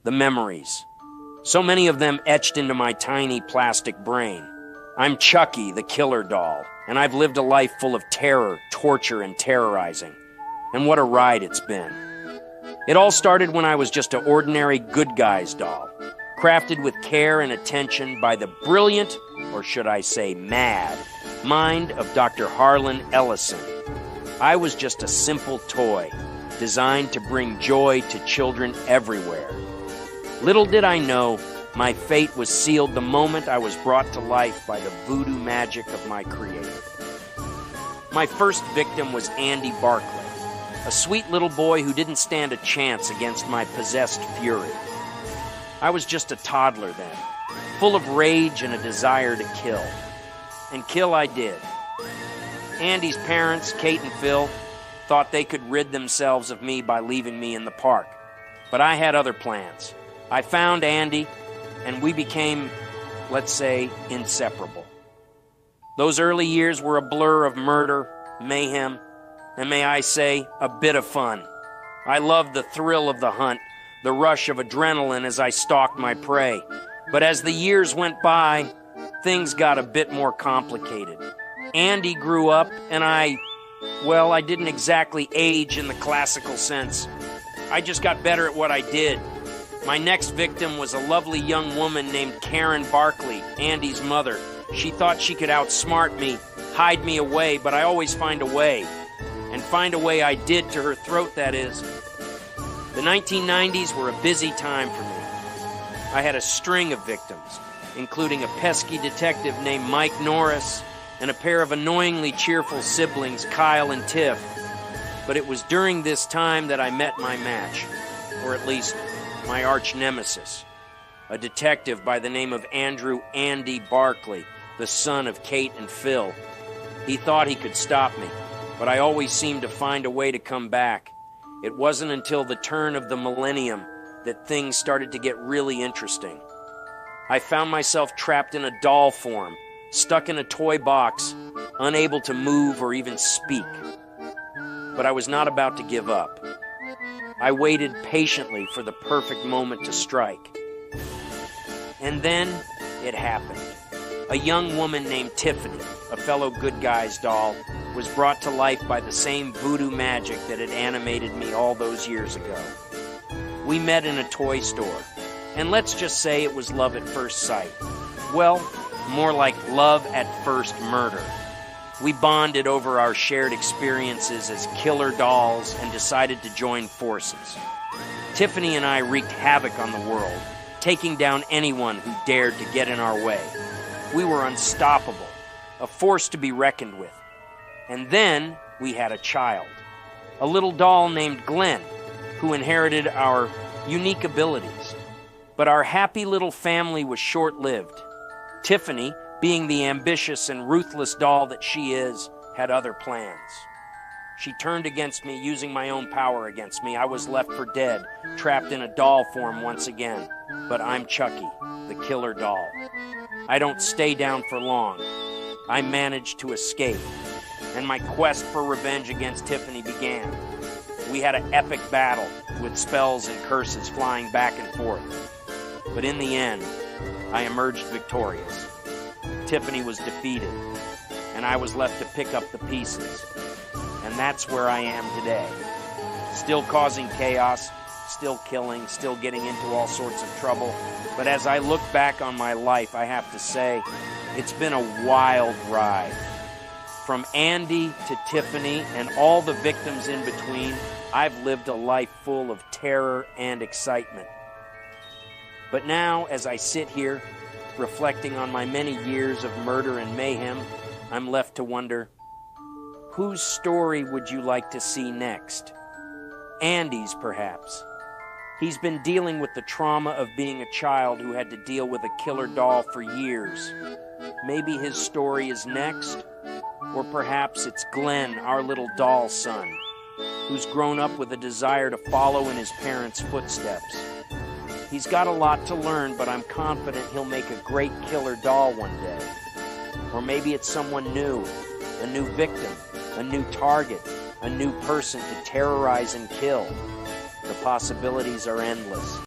the memories. So many of them etched into my tiny plastic brain. I'm Chucky, the killer doll, and I've lived a life full of terror, torture, and terrorizing. And what a ride it's been. It all started when I was just an ordinary good guy's doll, crafted with care and attention by the brilliant, or should I say mad, mind of Dr. Harlan Ellison. I was just a simple toy, designed to bring joy to children everywhere. Little did I know, my fate was sealed the moment I was brought to life by the voodoo magic of my creator. My first victim was Andy Barclay, a sweet little boy who didn't stand a chance against my possessed fury. I was just a toddler then, full of rage and a desire to kill. And kill I did. Andy's parents, Kate and Phil, thought they could rid themselves of me by leaving me in the park. But I had other plans. I found Andy, and we became, let's say, inseparable. Those early years were a blur of murder, mayhem, and may I say, a bit of fun. I loved the thrill of the hunt, the rush of adrenaline as I stalked my prey. But as the years went by, things got a bit more complicated. Andy grew up, and I didn't exactly age in the classical sense. I just got better at what I did. My next victim was a lovely young woman named Karen Barkley, Andy's mother. She thought she could outsmart me, hide me away, but I always find a way. And find a way I did to her throat, that is. The 1990s were a busy time for me. I had a string of victims, including a pesky detective named Mike Norris and a pair of annoyingly cheerful siblings, Kyle and Tiff. But it was during this time that I met my match, or at least my arch nemesis, a detective by the name of Andrew Andy Barkley, the son of Kate and Phil. He thought he could stop me, but I always seemed to find a way to come back. It wasn't until the turn of the millennium that things started to get really interesting. I found myself trapped in a doll form, stuck in a toy box, unable to move or even speak. But I was not about to give up. I waited patiently for the perfect moment to strike. And then it happened. A young woman named Tiffany, a fellow good guy's doll, was brought to life by the same voodoo magic that had animated me all those years ago. We met in a toy store, and let's just say it was love at first sight. Well, more like love at first murder. We bonded over our shared experiences as killer dolls and decided to join forces. Tiffany and I wreaked havoc on the world, taking down anyone who dared to get in our way. We were unstoppable, a force to be reckoned with. And then we had a child, a little doll named Glenn, who inherited our unique abilities. But our happy little family was short-lived. Tiffany, being the ambitious and ruthless doll that she is, had other plans. She turned against me, using my own power against me. I was left for dead, trapped in a doll form once again. But I'm Chucky, the killer doll. I don't stay down for long. I managed to escape, and my quest for revenge against Tiffany began. We had an epic battle, with spells and curses flying back and forth. But in the end, I emerged victorious. Tiffany was defeated, and I was left to pick up the pieces. And that's where I am today. Still causing chaos, still killing, still getting into all sorts of trouble. But as I look back on my life, I have to say, it's been a wild ride. From Andy to Tiffany and all the victims in between, I've lived a life full of terror and excitement. But now, as I sit here, reflecting on my many years of murder and mayhem, I'm left to wonder, whose story would you like to see next? Andy's, perhaps. He's been dealing with the trauma of being a child who had to deal with a killer doll for years. Maybe his story is next? Or perhaps it's Glenn, our little doll son, who's grown up with a desire to follow in his parents' footsteps. He's got a lot to learn, but I'm confident he'll make a great killer doll one day. Or maybe it's someone new, a new victim, a new target, a new person to terrorize and kill. The possibilities are endless.